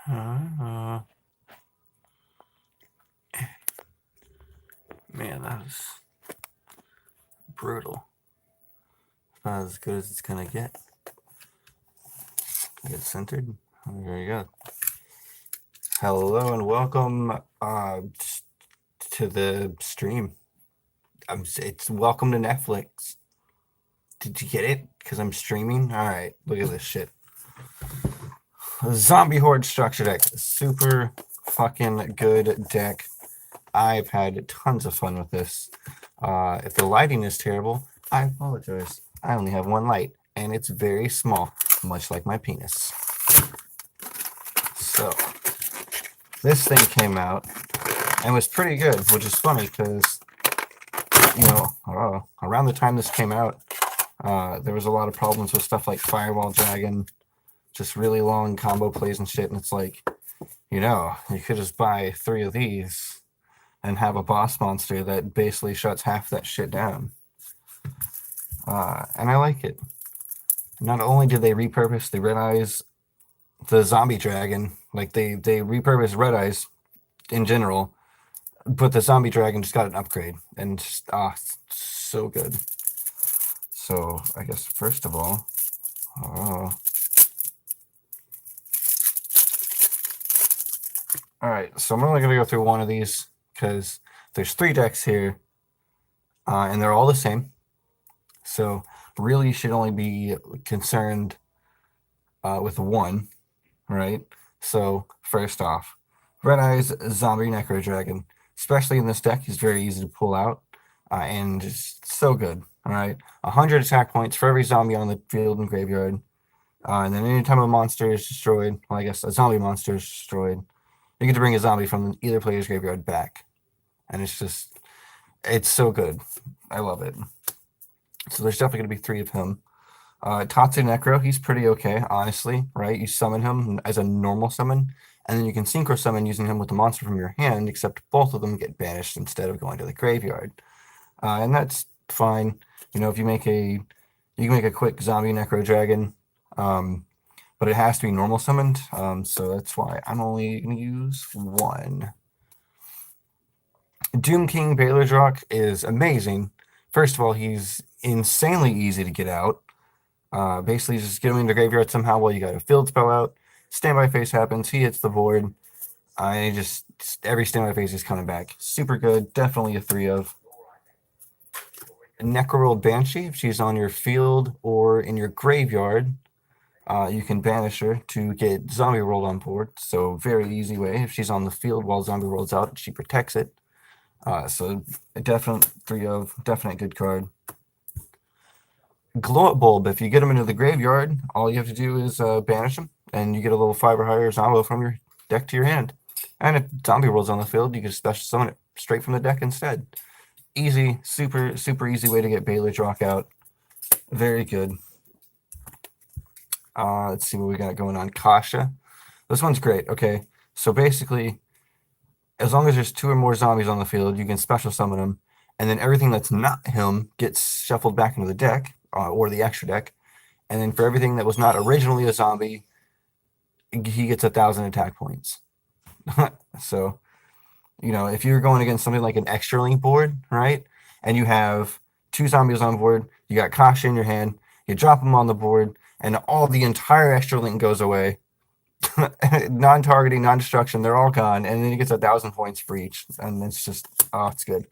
Man, that was brutal. Not as good as it's gonna get. Get centered. There you go. Hello and welcome to the stream. It's welcome to Netflix. Did you get it? Because I'm streaming? Alright, look at this shit. Zombie Hoard structure deck. Super fucking good deck. I've had tons of fun with this. If the lighting is terrible, I apologize. I only have one light, and it's very small, much like my penis. So, this thing came out and was pretty good, which is funny because, around the time this came out, there was a lot of problems with stuff like Firewall Dragon, just really long combo plays and shit, and it's like, you could just buy 3 of these and have a boss monster that basically shuts half that shit down. And I like it. Not only did they repurpose the Red Eyes, the Zombie Dragon, like they repurposed Red Eyes in general, but the Zombie Dragon just got an upgrade, and just, so good. So I guess first of all, all right, so I'm only going to go through one of these because there's 3 decks here, and they're all the same. So really, you should only be concerned with one, right? So first off, Red Eyes Zombie Necro Dragon, especially in this deck, he's very easy to pull out, and just so good. All right, 100 attack points for every zombie on the field and graveyard, and then anytime a monster is destroyed, well, I guess a zombie monster is destroyed, you get to bring a zombie from either player's graveyard back, and it's so good. I love it. So there's definitely going to be 3 of him. Tatsu Necro, he's pretty okay, honestly, right? You summon him as a normal summon, and then you can synchro summon using him with the monster from your hand, except both of them get banished instead of going to the graveyard. And that's fine. If you can make a quick zombie Necro Dragon, but it has to be normal summoned, so that's why I'm only going to use 1. Doom King Baylor is amazing. First of all, he's insanely easy to get out. Basically, just get him in the graveyard somehow while you got a field spell out. Standby phase happens. He hits the void. And every standby phase is coming back. Super good. Definitely a 3 of. Necroworld Banshee, if she's on your field or in your graveyard, you can banish her to get Zombie World on board. So very easy way. If she's on the field while Zombie World's out, she protects it. So a definite 3 of. Definite good card. Glow Up Bulb, if you get him into the graveyard, all you have to do is banish him, and you get a level 5 or higher Zombo from your deck to your hand. And if Zombie World's on the field, you can special summon it straight from the deck instead. Easy, super, super easy way to get Baylor Drock out. Very good. Let's see what we got going on. Kasha. This one's great. Okay, so basically, as long as there's 2 or more zombies on the field, you can special summon them, and then everything that's not him gets shuffled back into the deck, or the extra deck, and then for everything that was not originally a zombie, he gets 1,000 attack points. So, if you're going against something like an extra link board, right, and you have 2 zombies on board, you got Kasha in your hand, you drop them on the board, and all the entire extra link goes away. Non-targeting, non-destruction, they're all gone, and then he gets 1,000 points for each, and it's just, it's good.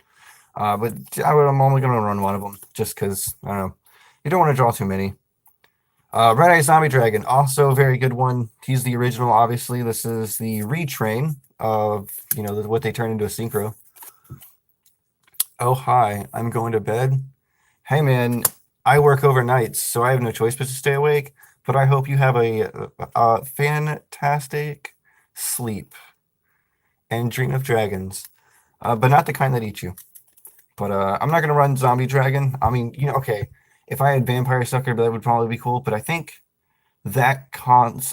But I'm only going to run 1 of them, just because, I don't know, you don't want to draw too many. Red Eye Zombie Dragon, also a very good one. He's the original, obviously. This is the retrain of, what they turn into a synchro. Oh, hi, I'm going to bed. Hey, man, I work overnights, so I have no choice but to stay awake. But I hope you have a fantastic sleep and dream of dragons. But not the kind that eat you. But I'm not going to run Zombie Dragon. I mean, okay, if I had Vampire Sucker, that would probably be cool. But I think that counts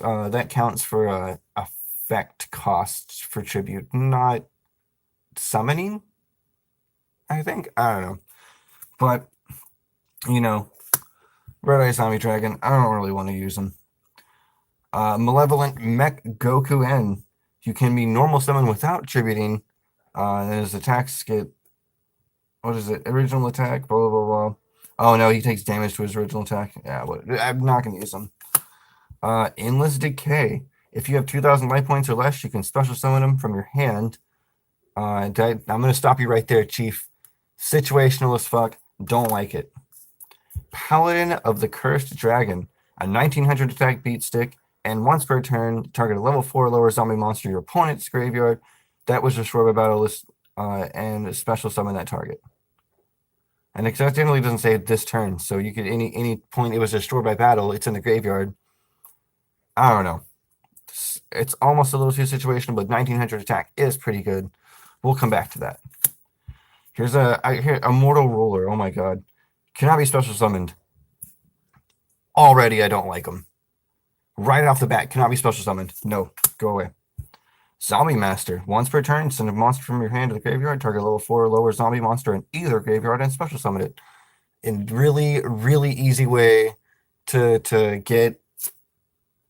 for effect costs for tribute, not summoning, I think. I don't know. But, Red Eye Zombie Dragon, I don't really want to use him. Malevolent Mech Goku N. You can be normal summon without tributing. And his attacks get, what is it? Original attack, blah, blah, blah, blah. Oh, no, he takes damage to his original attack. Yeah, I'm not going to use him. Endless Decay. If you have 2,000 life points or less, you can special summon him from your hand. I'm going to stop you right there, Chief. Situational as fuck. Don't like it. Paladin of the Cursed Dragon. A 1900 attack beat stick. And once per turn, target a level 4 lower zombie monster your opponent's graveyard that was destroyed by battle list and special summon that target. And it generally doesn't say this turn, so you could any point it was destroyed by battle, it's in the graveyard. I don't know. It's almost a little too situational, but 1900 attack is pretty good. We'll come back to that. Here's a Mortal Ruler. Oh my god. Cannot be special summoned. Already I don't like him. Right off the bat, cannot be special summoned. No, go away. Zombie Master. Once per turn, send a monster from your hand to the graveyard, target level 4 or lower zombie monster in either graveyard, and special summon it. In really, really easy way to get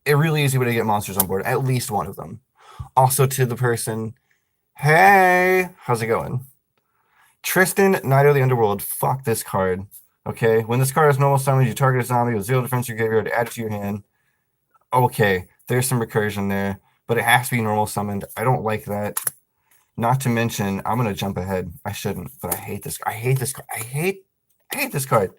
a really easy way to get monsters on board. At least one of them. Also to the person, hey, how's it going? Tristan, Knight of the Underworld. Fuck this card. Okay, when this card is normal summoned, you target a zombie with 0 defense in your graveyard, add it to your hand. Okay, there's some recursion there, but it has to be normal summoned. I don't like that. Not to mention, I'm gonna jump ahead. I shouldn't, but I hate this. I hate this card. I hate this card.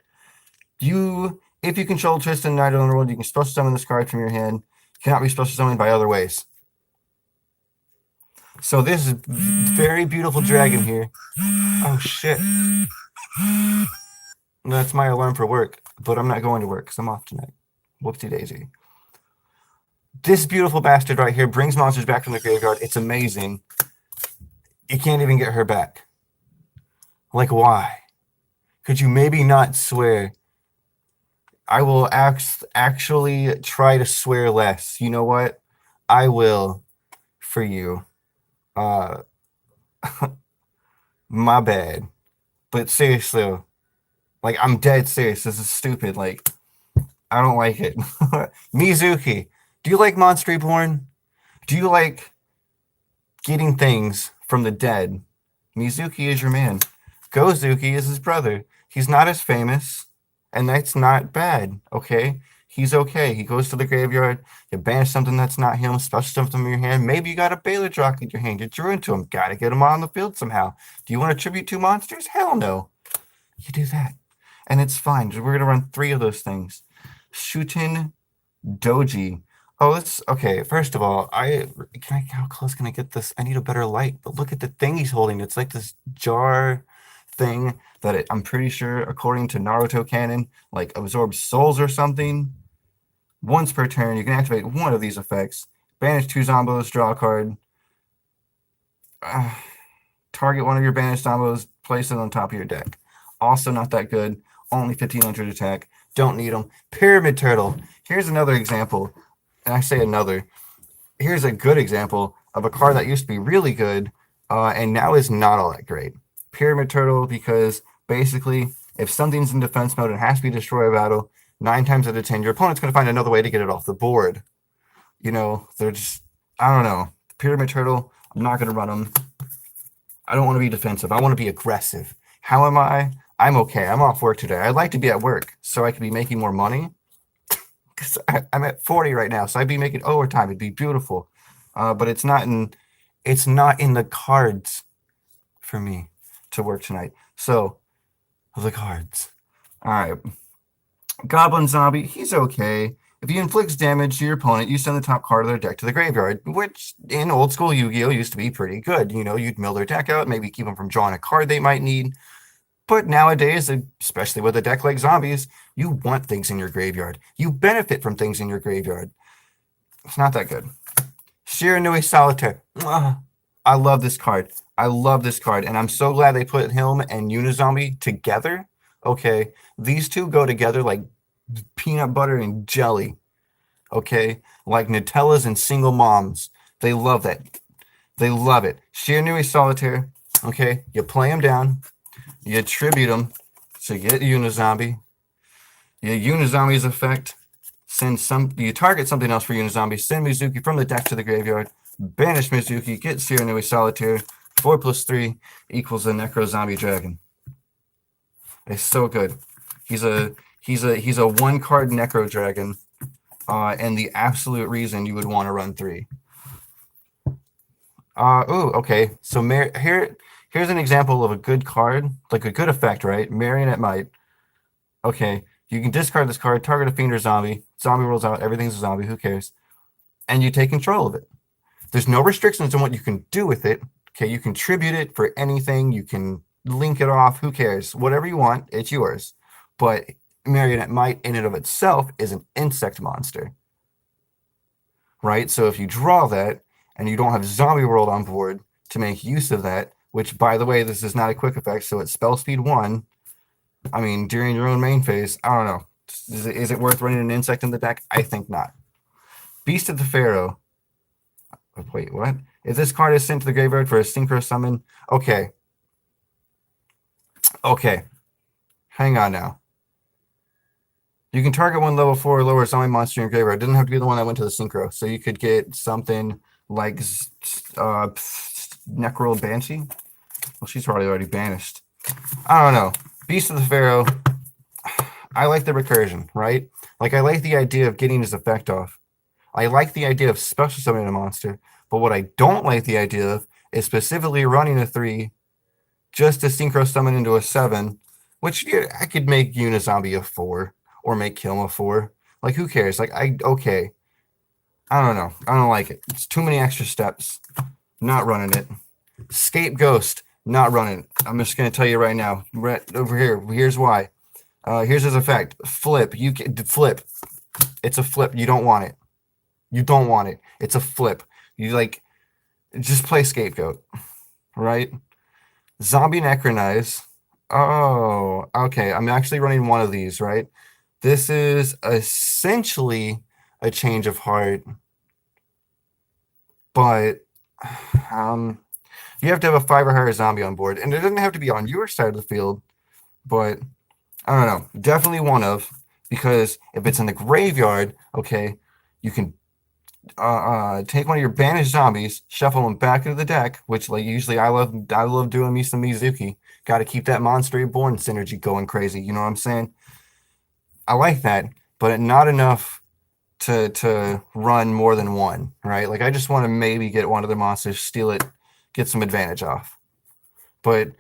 If you control Tristan, Knight of the Underworld, you can special summon this card from your hand. Cannot be special summoned by other ways. So this is very beautiful dragon here. Oh shit. That's my alarm for work, but I'm not going to work because I'm off tonight. Whoopsie daisy. This beautiful bastard right here brings monsters back from the graveyard. It's amazing. You can't even get her back. Like, why? Could you maybe not swear? I will actually try to swear less. You know what? I will for you. My bad. But seriously, like, I'm dead serious. This is stupid. Like, I don't like it. Mizuki. Do you like Monster Reborn? Do you like getting things from the dead? Mizuki is your man. Gozuki is his brother. He's not as famous, and that's not bad, okay? He's okay. He goes to the graveyard, you banish something that's not him, special something from your hand. Maybe you got a Baylor Jock in your hand. You drew into him. Gotta get him on the field somehow. Do you want to tribute 2 monsters? Hell no. You do that. And it's fine. We're going to run 3 of those things. Shuten Doji. Oh, it's okay. First of all, how close can I get this? I need a better light. But look at the thing he's holding. It's like this jar thing that I'm pretty sure, according to Naruto canon, like absorbs souls or something. Once per turn, you can activate one of these effects. Banish 2 zombos, draw a card. Target one of your banished zombos, place it on top of your deck. Also not that good. Only 1500 attack. Don't need them. Pyramid Turtle. Here's another example. And I say another. Here's a good example of a card that used to be really good and now is not all that great. Pyramid Turtle, because basically, if something's in defense mode and has to be destroyed by battle, 9 times out of 10, your opponent's going to find another way to get it off the board. You know, they're just, I don't know. Pyramid Turtle, I'm not going to run them. I don't want to be defensive. I want to be aggressive. How am I? I'm okay. I'm off work today. I'd like to be at work so I could be making more money. Because I'm at 40 right now, so I'd be making overtime. It'd be beautiful. But it's not in the cards for me to work tonight. So, the cards. All right. Goblin Zombie, he's okay. If he inflicts damage to your opponent, you send the top card of their deck to the graveyard, which in old school Yu-Gi-Oh! Used to be pretty good. You know, you'd mill their deck out, maybe keep them from drawing a card they might need. But nowadays, especially with a deck like Zombies, you want things in your graveyard. You benefit from things in your graveyard. It's not that good. Shiranui Solitaire. I love this card. I love this card. And I'm so glad they put him and Unizombie together. Okay. These two go together like peanut butter and jelly. Okay. Like Nutellas and single moms. They love that. They love it. Shiranui Solitaire. Okay. You play him down. You tribute him to get Unizombie. You Unizombies effect. You target something else for Unizombie, send Mizuki from the deck to the graveyard, banish Mizuki, get Seer into a Solitaire, 4+3 equals a Necro Zombie Dragon. It's so good. He's a 1-card Necro Dragon, and the absolute reason you would want to run 3. Okay. So here's an example of a good card, like a good effect, right? Marionette Might. Okay, you can discard this card, target a fiend or zombie. Zombie rolls out, everything's a zombie, who cares? And you take control of it. There's no restrictions on what you can do with it. Okay, you can tribute it for anything, you can link it off, who cares? Whatever you want, it's yours. But Marionette Might in and of itself is an insect monster. Right? So if you draw that and you don't have Zombie World on board to make use of that, which by the way, this is not a quick effect, so it's spell speed 1. I mean, during your own main phase, I don't know. Is it worth running an insect in the deck? I think not. Beast of the Pharaoh. Wait, what? If this card is sent to the graveyard for a synchro summon, okay. Okay. Hang on now. You can target one level 4 or lower zombie monster in your graveyard. It doesn't have to be the one that went to the synchro. So you could get something like Necro Banshee. Well, she's probably already banished. I don't know. Beast of the Pharaoh. I like the recursion, right? Like, I like the idea of getting his effect off. I like the idea of special summoning a monster. But what I don't like the idea of is specifically running a 3 just to synchro summon into a 7, which I could make Unizombie a 4 or make Kilma 4. Like, who cares? Like, okay. I don't know. I don't like it. It's too many extra steps. Not running it. Scapegoat. Not running. I'm just going to tell you right now. Right over here. Here's why. Here's his effect. Flip. You can flip. It's a flip. You don't want it. You don't want it. It's a flip. You just play Scapegoat, right? Zombie Necronize. Oh, okay. I'm actually running one of these, right? This is essentially a change of heart, but you have to have a 5 or higher zombie on board, and it doesn't have to be on your side of the field, but I don't know. Definitely one of, because if it's in the graveyard, okay, you can take one of your banished zombies, shuffle them back into the deck, which usually I love doing me some Mizuki. Got to keep that Monster Reborn synergy going crazy. You know what I'm saying? I like that, but not enough to run more than one, right? Like, I just want to maybe get one of the monsters, steal it, get some advantage off. But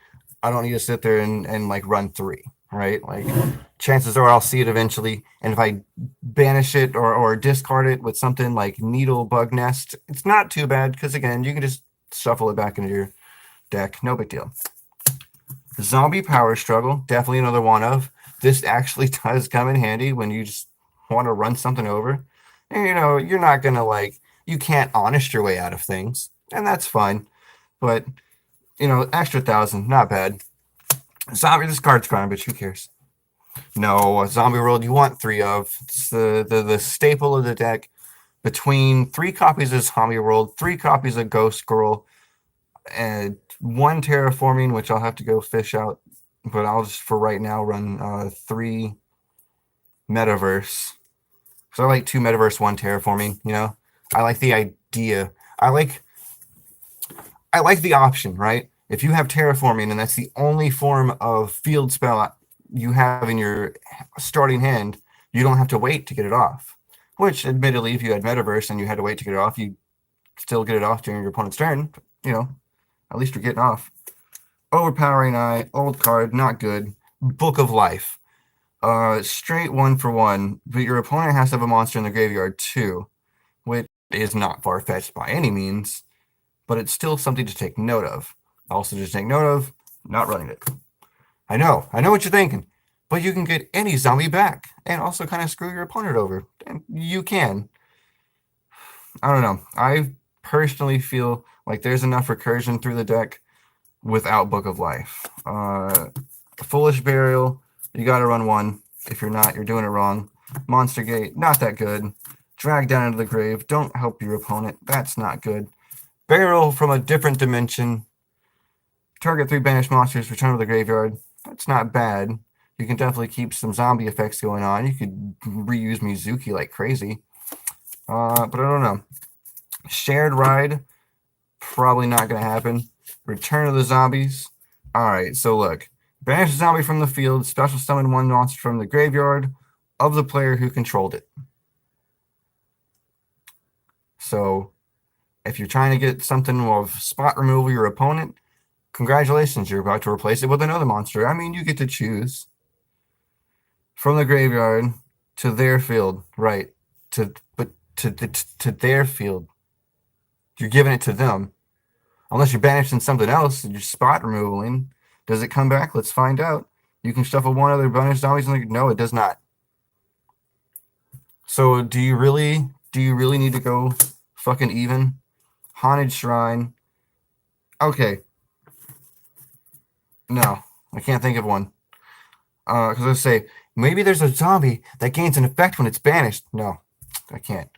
I don't need to sit there and run 3, right? Like, chances are I'll see it eventually, and if I banish it or discard it with something like Needle Bug Nest, it's not too bad, because again, you can just shuffle it back into your deck. No big deal. Zombie Power Struggle, definitely another one of. This actually does come in handy when you just want to run something over. And, you're not going to, you can't honest your way out of things, and that's fine. But, extra 1,000, not bad. Zombie, this card's garbage, who cares? No, Zombie World you want 3 of. It's the staple of the deck. Between 3 copies of Zombie World, 3 copies of Ghost Girl, and 1 Terraforming, which I'll have to go fish out. But I'll just, for right now, run 3 Metaverse. So I like 2 Metaverse, 1 Terraforming, I like the idea. I like the option, right? If you have Terraforming and that's the only form of field spell you have in your starting hand, you don't have to wait to get it off. Which, admittedly, if you had Metaverse and you had to wait to get it off, you'd still get it off during your opponent's turn. At least you're getting off. Overpowering Eye, old card, not good. Book of Life. Straight 1 for 1, but your opponent has to have a monster in the graveyard too, which is not far-fetched by any means, but it's still something to take note of. Also, just take note of not running it. I know what you're thinking, but you can get any zombie back and also kind of screw your opponent over. And you can. I don't know. I personally feel like there's enough recursion through the deck without Book of Life. Foolish Burial, you got to run 1. If you're not, you're doing it wrong. Monster Gate, not that good. Drag Down into the Grave, don't help your opponent. That's not good. Barrel from a Different Dimension. Target 3 banished monsters, return to the graveyard. That's not bad. You can definitely keep some zombie effects going on. You could reuse Mizuki like crazy. But I don't know. Shared Ride, probably not going to happen. Return of the Zombies. Alright, so look. Banish a zombie from the field. Special summon one monster from the graveyard of the player who controlled it. So, if you're trying to get something of spot removal your opponent, congratulations, you're about to replace it with another monster. I mean, you get to choose. From the graveyard to their field, right? To their field. You're giving it to them. Unless you're banishing something else and you're spot removing. Does it come back? Let's find out. You can shuffle one other banished zombies. No, it does not. So do you really need to go fucking even? Haunted Shrine. Okay. No, I can't think of one. Because I say, maybe there's a zombie that gains an effect when it's banished. No, I can't.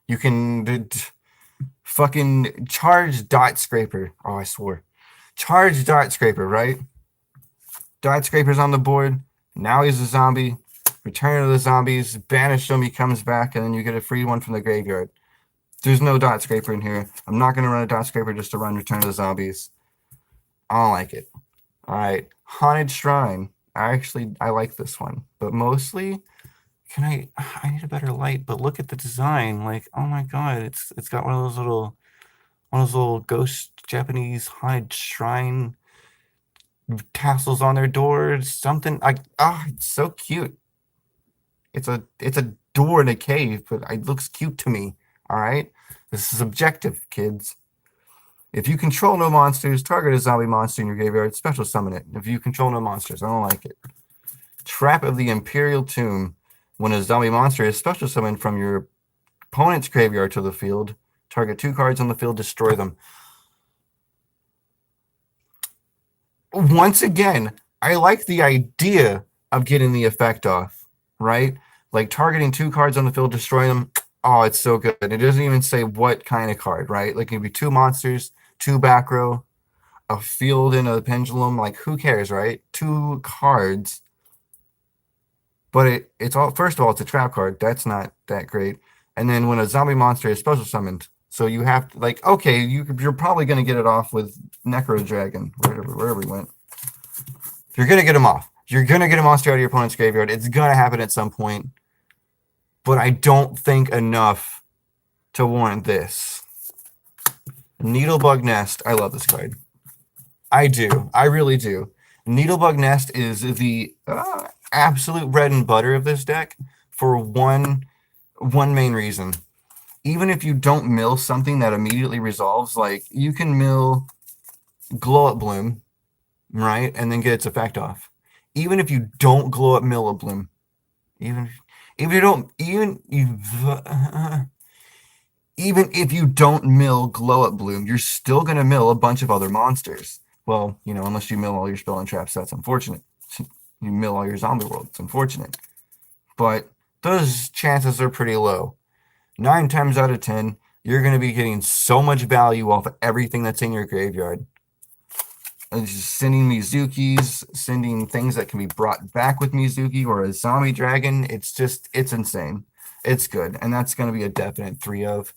You can fucking charge Dot Scraper. Oh, I swore. Charge Dot Scraper, right? Dot Scraper's on the board. Now he's a zombie. Return of the Zombies. Banish him. He comes back, and then you get a free one from the graveyard. There's no Dot Scraper in here. I'm not going to run a Dot Scraper just to run Return of the Zombies. I don't like it. All right. Haunted Shrine. I like this one, but mostly, I need a better light, but look at the design. Like, oh my god, it's got one of those little ghost Japanese haunted shrine tassels on their doors. Something like, it's so cute. It's a door in a cave, but it looks cute to me. All right, this is objective, kids. If you control no monsters, target a zombie monster in your graveyard, special summon it. If you control no monsters, I don't like it. Trap of the Imperial Tomb. When a zombie monster is special summoned from your opponent's graveyard to the field, target 2 cards on the field, destroy them. Once again, I like the idea of getting the effect off, right? Like targeting 2 cards on the field, destroy them. Oh, it's so good. It doesn't even say what kind of card, right? Like it could be 2 monsters, 2 back row, a field and a pendulum. Like who cares, right? 2 cards. But it's all, first of all, it's a trap card. That's not that great. And then when a zombie monster is special summoned, so you have to, like, okay, you're probably going to get it off with Necro Dragon, wherever he went. You're going to get him off. You're going to get a monster out of your opponent's graveyard. It's going to happen at some point. But I don't think enough to warrant this. Needlebug Nest. I love this card. I do. I really do. Needlebug Nest is the absolute bread and butter of this deck for one main reason. Even if you don't mill something that immediately resolves, like you can mill Glow Up Bloom, right, and then get its effect off. Even if you don't Glow Up Mill a Bloom, even if you don't mill Glow Up Bloom, you're still gonna mill a bunch of other monsters. Well, unless you mill all your spell and trap sets, unfortunate. You mill all your zombie world, it's unfortunate. But those chances are pretty low. 9 times out of 10, you're going to be getting so much value off of everything that's in your graveyard. And just sending Mizukis, sending things that can be brought back with Mizuki or a zombie dragon, it's insane. It's good, and that's going to be a definite 3 of.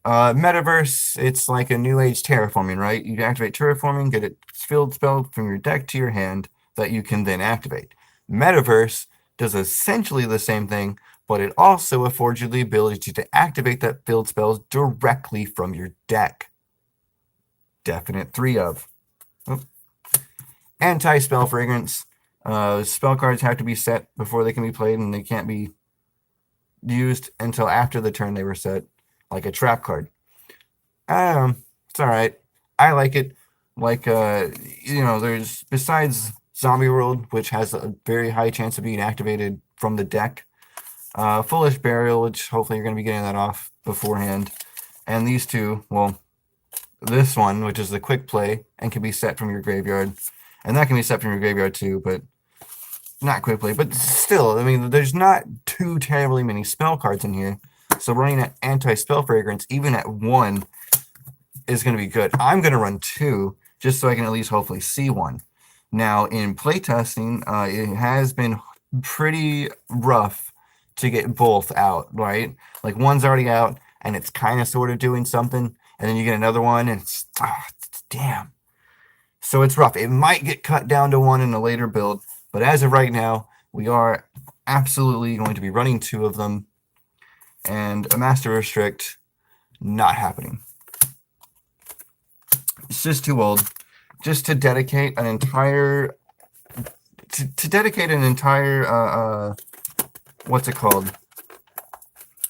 Metaverse, it's like a new age terraforming, right? You activate terraforming, get a field spell from your deck to your hand that you can then activate. Metaverse does essentially the same thing, but it also affords you the ability to activate that field spells directly from your deck. Definite 3 of. Anti-Spell Fragrance. Spell cards have to be set before they can be played, and they can't be used until after the turn they were set, like a trap card. It's all right. I like it. Like, there's, besides Zombie World, which has a very high chance of being activated from the deck, Foolish Burial, which hopefully you're going to be getting that off beforehand. And these 2, well, this one, which is the quick play and can be set from your graveyard. And that can be set from your graveyard too, but not quick play. But still, I mean, there's not too terribly many spell cards in here. So running an Anti-Spell Fragrance, even at 1, is going to be good. I'm going to run 2, just so I can at least hopefully see 1. Now, in playtesting, it has been pretty rough to get both out, right? Like one's already out and it's kind of sort of doing something, and then you get another one and it's damn. So it's rough. It might get cut down to one in a later build, but as of right now, we are absolutely going to be running 2 of them, and a Master Restrict not happening. It's just too old. Just to dedicate an entire what's it called?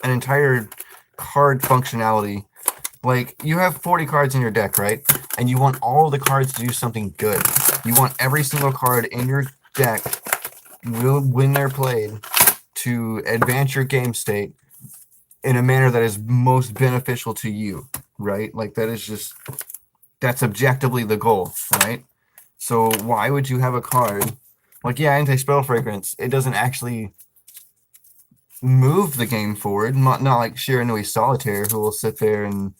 An entire card functionality. Like, you have 40 cards in your deck, right? And you want all the cards to do something good. You want every single card in your deck, when they're played, to advance your game state in a manner that is most beneficial to you, right? Like, that's objectively the goal, right? So why would you have a card like, yeah, anti-spell fragrance? It doesn't actually move the game forward. Not like Shiranui Solitaire, who will sit there and,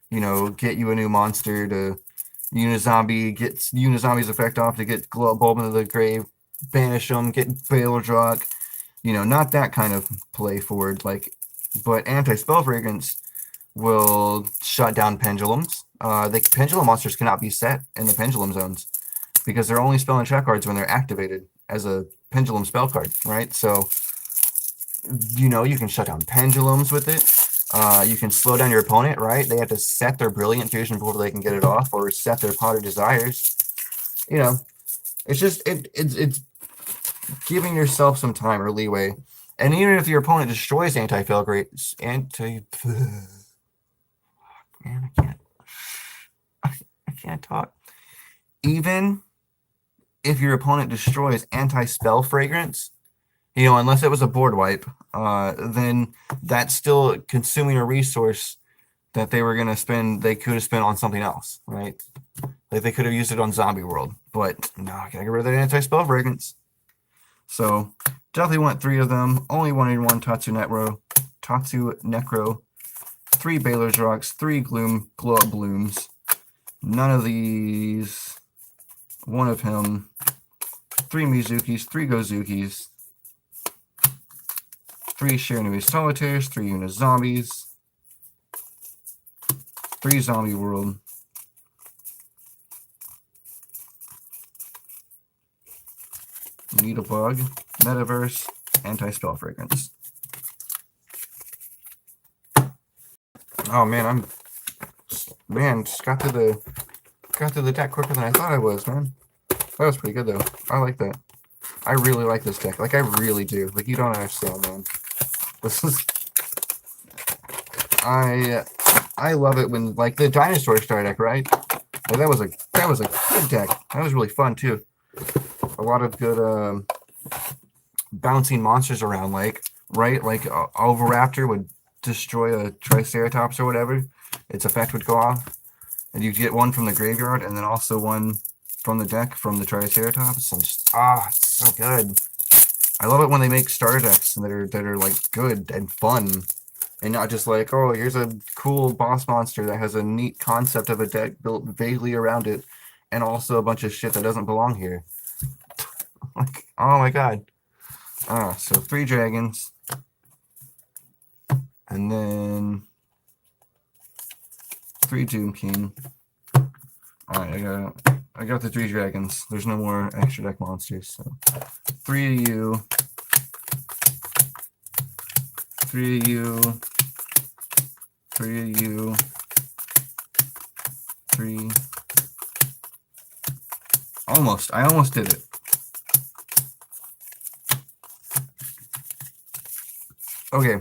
you know, get you a new monster to Unizombie, get Unizombie's effect off to get Bulb into the grave, banish them, get Baildrock. You know, not that kind of play forward. Like, but anti-spell fragrance will shut down pendulums. The pendulum monsters cannot be set in the pendulum zones because they're only spell and check cards when they're activated as a pendulum spell card, right? So, you know, you can shut down pendulums with it. You can slow down your opponent, right? They have to set their Brilliant Fusion before they can get it off, or set their Pot of Desires. You know, it's just it's giving yourself some time or leeway. And even if your opponent destroys anti-fail grade, man, I can't talk. Even if your opponent destroys anti-spell fragrance, you know, unless it was a board wipe, then that's still consuming a resource that they were going to spend, they could have spent on something else, right? Like they could have used it on Zombie World, but no, I gotta get rid of that anti-spell fragrance. So definitely want 3 of them. Only wanted 1 Tatsu Necro, 3 Baylor's Rocks, 3 Glow Up Blooms, none of these, 1 of him, 3 Mizukis, 3 Gozukis, 3 Shiranui Solitaires, 3 Unizombies, 3 Zombie World, Needlebug, Metaverse, Anti-Spell Fragrance. Oh man, just got through the deck quicker than I thought I was, man. That was pretty good though. I like that. I really like this deck. Like, I really do. Like, you don't understand, man. This is... I love it when, like, the Dinosaur Star deck, right? Like, that was a good deck. That was really fun, too. A lot of good, bouncing monsters around, like, right? Like, Oviraptor would destroy a Triceratops or whatever. Its effect would go off. And you get 1 from the graveyard, and then also 1 from the deck from the Triceratops. And just, it's so good. I love it when they make starter decks that are like good and fun, and not just like, oh, here's a cool boss monster that has a neat concept of a deck built vaguely around it, and also a bunch of shit that doesn't belong here. Like, oh my god. So 3 dragons, and then 3 Doom King. Alright, I got the 3 dragons. There's no more extra deck monsters, so 3 of you, 3 of you, 3 of you, 3. Almost. I almost did it. Okay.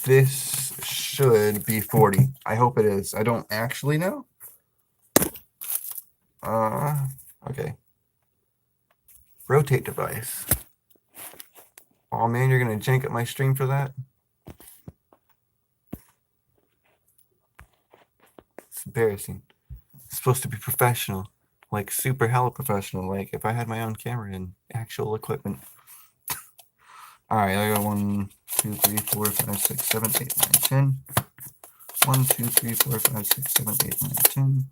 This should be 40. I hope it is. I don't actually know. Okay. Rotate device. Oh man, you're gonna jank up my stream for that? It's embarrassing. It's supposed to be professional. Like super hella professional. Like if I had my own camera and actual equipment. Alright, I got 1, 2, 3, 4, 5, 6, 7, 8, 9, 10. 1, 2, 3, 4, 5, 6, 7, 8, 9, 10.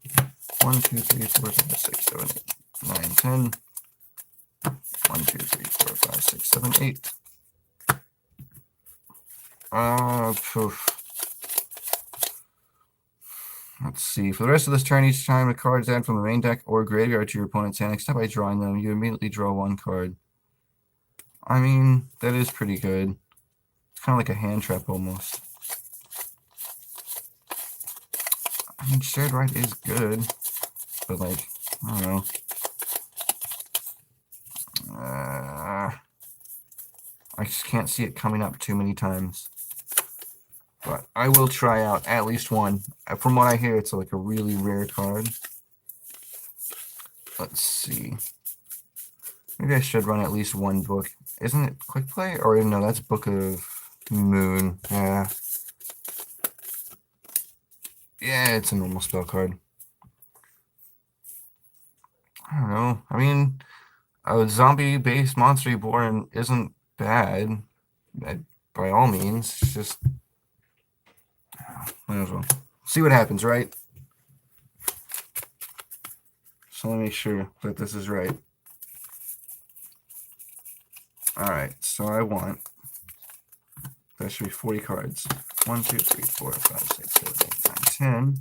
1, 2, 3, 4, 5, 6, 7, 8, 9, 10. 1, 2, 3, 4, 5, 6, 7, 8. Poof. Let's see. For the rest of this turn, each time a card is added from the main deck or graveyard to your opponent's hand, except by drawing them, you immediately draw one card. I mean, that is pretty good. It's kind of like a hand trap almost. I mean, Shared Right is good, but like, I don't know. I just can't see it coming up too many times. But I will try out at least one. From what I hear, it's like a really rare card. Let's see. Maybe I should run at least one book. Isn't it Quick Play? Or no, that's Book of Moon. Yeah. Yeah, it's a normal spell card. I don't know. I mean, a zombie-based Monster Reborn isn't bad. By all means. It's just... might as well. See what happens, right? So let me make sure that this is right. Alright, so I want... that should be 40 cards. 1, 2, 3, 4, 5, 6, 7, 8, 9, 10.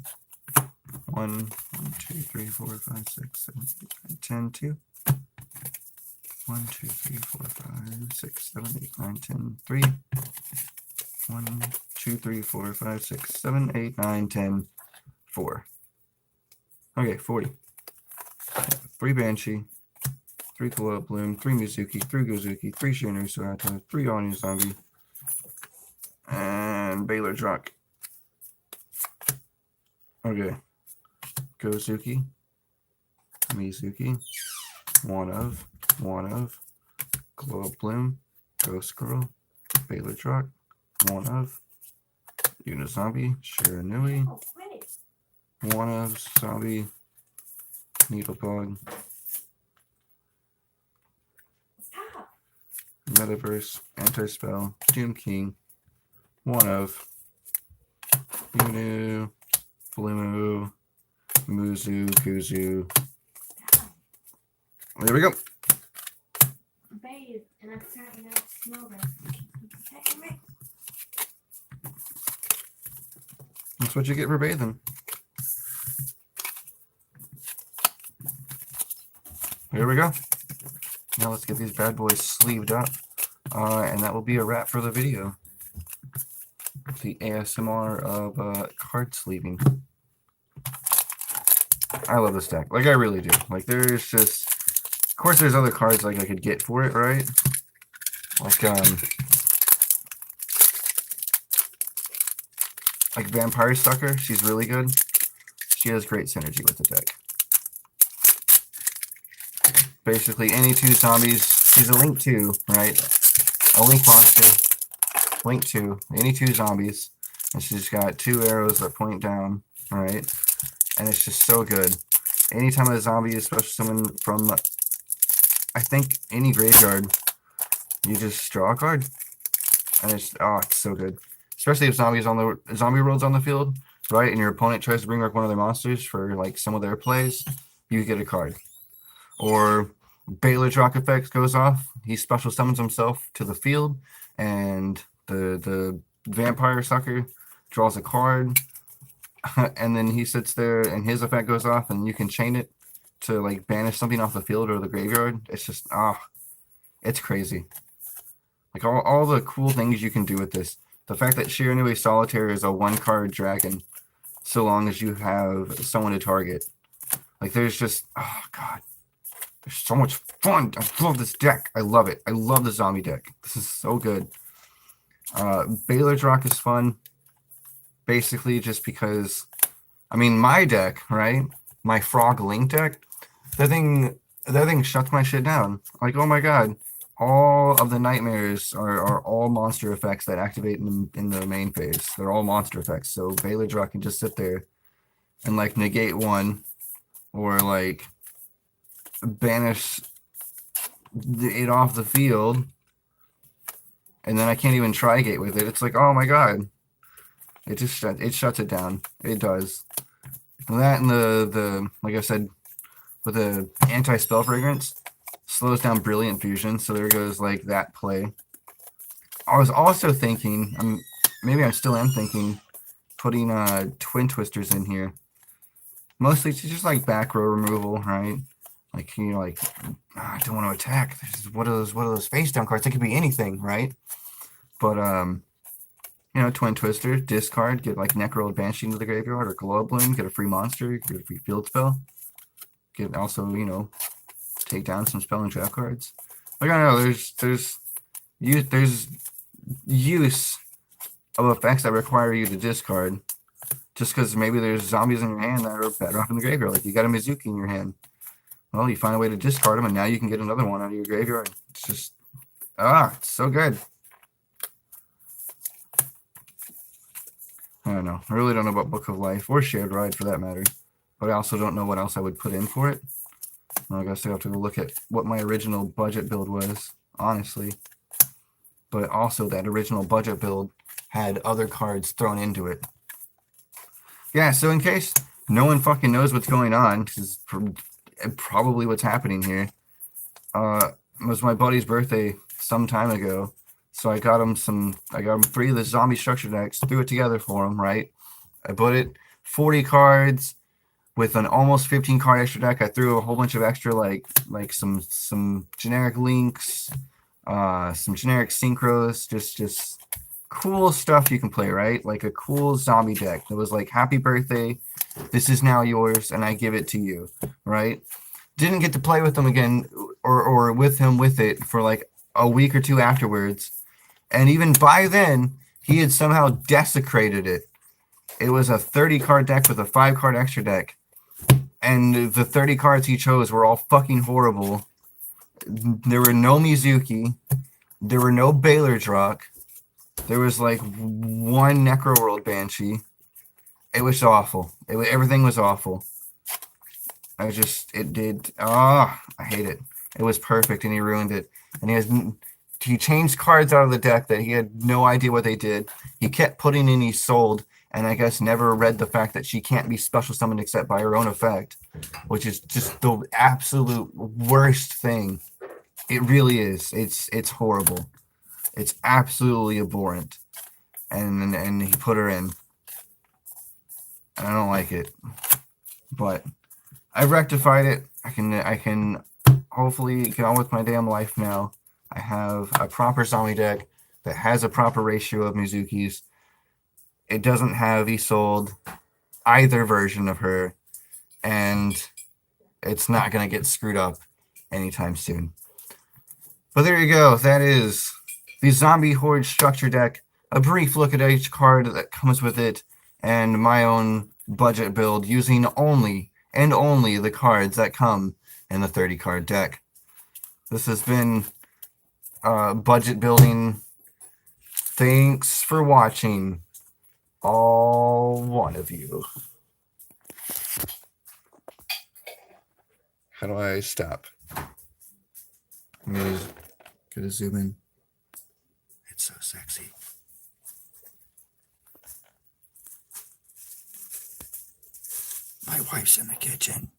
1, 1, 2, 3, 4, 5, 6, 7, 8, 9, 10, 2. 1, 2, 3, 4, 5, 6, 7, 8, 9, 10, 3. 1, 2, 3, 4, 5, 6, 7, 8, 9, 10, 4. Okay, 40. 3 Banshee, 3 Koala Bloom, 3 Mizuki, 3 Gozuki, 3 Shinu Surata, 3 Onion Zombie, and Baylor Druck. Okay. Gozuki, Mizuki, one of, Koala Bloom, Ghost Girl, Baylor Druck, one of, Unizombie, Shiranui, one of, Zombie, Needlepug, Metaverse, Anti-Spell, Doom King, one of, Unu, Blue, Muzu, Kuzu. There we go. Bathe, and I'm starting to smell this. That's what you get for bathing. Here we go. Now let's get these bad boys sleeved up. And that will be a wrap for the video. The ASMR of card sleeving. I love this deck. Like, I really do. Like, there's just... Of course, there's other cards like I could get for it, right? Like Vampire Sucker. She's really good. She has great synergy with the deck. Basically, any 2 zombies. She's a Link 2, right? A Link monster. Link 2. Any 2 zombies. And she's got 2 arrows that point down, right? And it's just so good. Anytime a zombie is special summoned from, I think, any graveyard, you just draw a card. And it's so good. Especially if zombie world's on the field, right? And your opponent tries to bring back one of their monsters for like some of their plays, you get a card. Or Baylor Drock effect goes off. He special summons himself to the field, and the Vampire Sucker draws a card, and then he sits there, and his effect goes off, and you can chain it to like banish something off the field or the graveyard. It's just it's crazy. Like all the cool things you can do with this. The fact that Shiranui Solitaire is a 1-card dragon, so long as you have someone to target. Like there's just god. There's so much fun. I love this deck. I love it. I love the zombie deck. This is so good. Baylor Drock is fun. Basically just because, I mean, my deck, right? My Frog Link deck, that thing shuts my shit down. Like, oh my god. All of the nightmares are all monster effects that activate in the main phase. They're all monster effects. So Baylor Drock can just sit there and like negate one, or like banish it off the field, and then I can't even Tri-Gate with it. It's like, oh my god, it shuts it down. It does. That and the like I said, with the anti-spell fragrance, slows down Brilliant Fusion. So there goes like that play. I was also thinking, maybe I still am thinking, putting Twin Twisters in here. Mostly to just like back row removal, right? Like like I don't want to attack. What are those face down cards? It could be anything, right? But Twin Twister, discard, get like Necro Banshee into the graveyard, or Glow Bloom, get a free monster, get a free field spell. Get also, take down some spell and trap cards. Like I don't know, there's use of effects that require you to discard. Just because maybe there's zombies in your hand that are better off in the graveyard. Like you got a Mizuki in your hand. Well, you find a way to discard them, and now you can get another one out of your graveyard. It's just, it's so good. I don't know. I really don't know about Book of Life or Shared Ride for that matter. But I also don't know what else I would put in for it. I guess I have to go look at what my original budget build was, honestly. But also that original budget build had other cards thrown into it. Yeah, so in case no one fucking knows what's going on, which is probably what's happening here, it was my buddy's birthday some time ago. So I got him 3 of the zombie structure decks, threw it together for him, right? I put it 40 cards with an almost 15 card extra deck. I threw a whole bunch of extra like some generic links, some generic synchros, just cool stuff you can play, right? Like a cool zombie deck that was like, happy birthday, this is now yours, and I give it to you, right? Didn't get to play with them again or with him with it for like a week or two afterwards. And even by then, he had somehow desecrated it. It was a 30 card deck with a 5 card extra deck. And the 30 cards he chose were all fucking horrible. There were no Mizuki. There were no Baylor Drock. There was like 1 Necroworld Banshee. It was awful. Everything was awful. I hate it. It was perfect and he ruined it. And he changed cards out of the deck that he had no idea what they did. He kept putting in he sold, and I guess never read the fact that she can't be special summoned except by her own effect, which is just the absolute worst thing. It really is. It's horrible. It's absolutely abhorrent. And he put her in. And I don't like it. But I've rectified it. I can hopefully get on with my damn life now. I have a proper zombie deck that has a proper ratio of Mizukis. It doesn't have Isolde, either version of her, and it's not going to get screwed up anytime soon. But there you go. That is the Zombie Hoard structure deck. A brief look at each card that comes with it, and my own budget build using only the cards that come in the 30 card deck. This has been budget building. Thanks for watching, all one of you. How do I stop? I'm gonna zoom in. It's so sexy. My wife's in the kitchen.